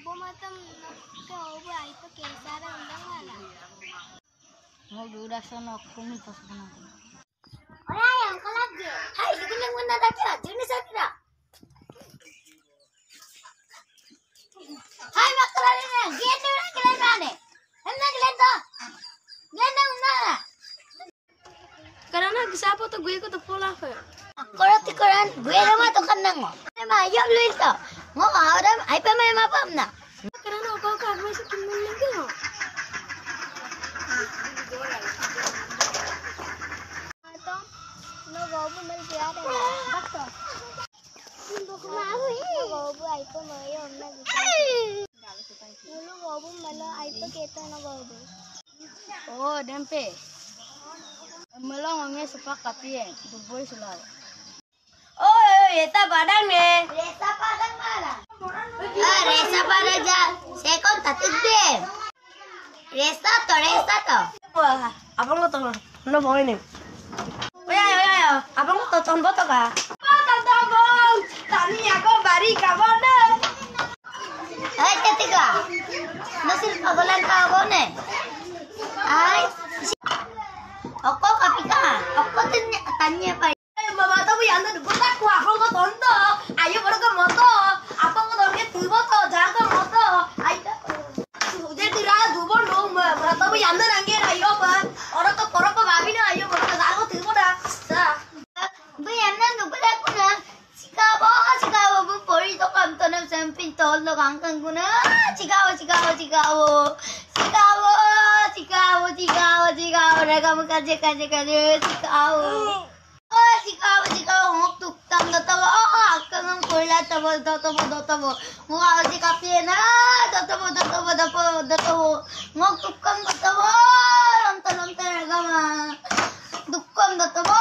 gobo matam gobo ay pa kesara undang wala. Mau udah sono kumi pas benar. Oya yang kalagge. Hai dibilang mana dakya jenis sakira. Hai makralina gede orang kalian mana? Hendak kalian tuh. Gede mana? Karena siapa tuh gue ikut pola ke. Kalau tikuran gue nama tuh kan nang. Emang ayo lu itu. Mau orang ay pa may mapam na. Karena aku kagak sih temen lagi no. Atau no gobo mal biar ada. Bakto. No gobo ay pa may onna gitu. Mulu gobo malo ay pa kita no gobo. Oh, dempe. Melongongnya sepakat ya, duboy selalu. Oh, eta padang deh. Resa padang mana? Resa padang aja. Sekon tatik deh. Resa to. Wah, abang lo tolong, lo mau ini. Oh ya, abang lo tonton foto kah? Tonton bang, tani aku bari kawan deh. Ketiga. Nasir pagolan kawan deh. Ay, aku kapika. Aku tanya apa? Mama tahu yang ada gue tak kuat, abang lo tonton. Ayo baru ke moto. Abang lo tolongnya tuh moto, jangan ke moto. Ayo. Jadi rasa dua dong, mama tahu yang ada nangger ayo bar. Orang ke babi nih ayo baru ke sana tuh dah. Dah. Bu yang nang gue aku na. Sikawo bu pori to kam to na samping tol lo kangkang guna. Sikawo. Mereka mengkaji sikawo. Oh, sikawo ngok tukang datawa. Oh, akang pula tabo. Mukha si kapi na. Datawo. Ngok tukang datawa. Lonta gama. Tukang datawa.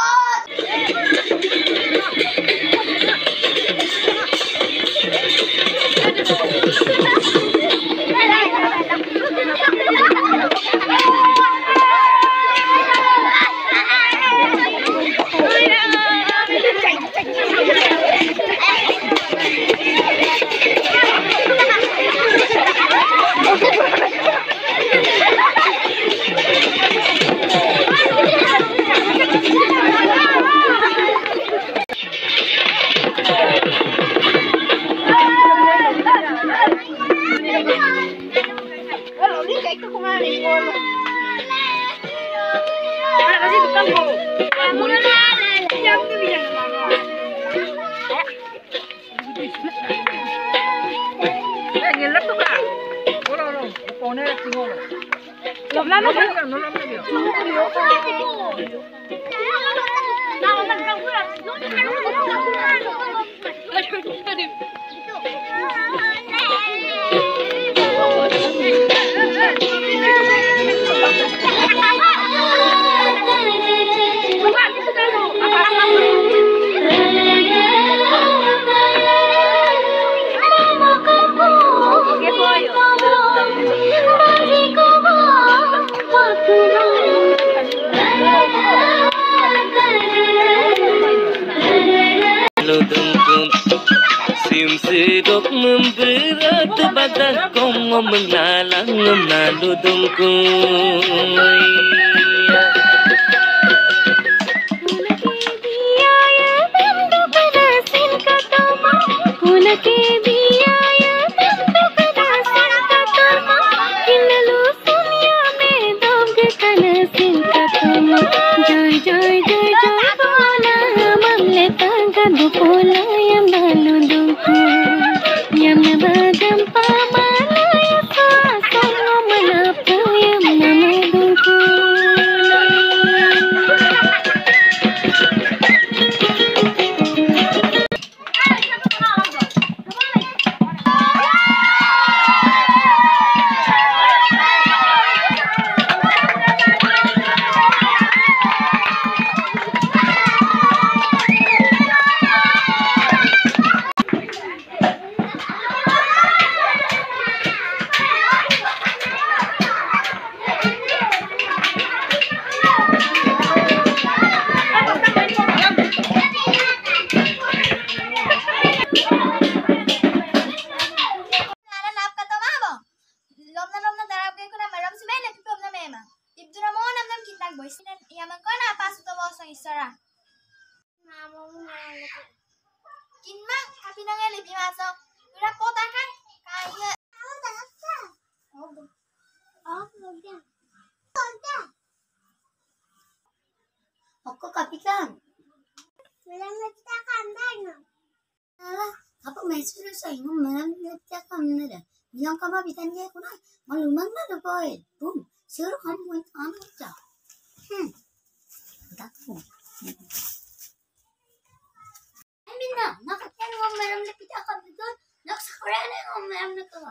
Simsidok memberat badan kong mengalang menaludungku. dimasuk. Udah potong kan? Kayak. Ako kapikan. Alah, apa mesra sa inyo man nagtya kamna da. Yang kama bitan dia kuna malumang na do boy. Boom. Sure kam mo ano ta. Dako. Ay minna, nakatyan mo meron lapit akam dito. Naksakuran na mo meron na to.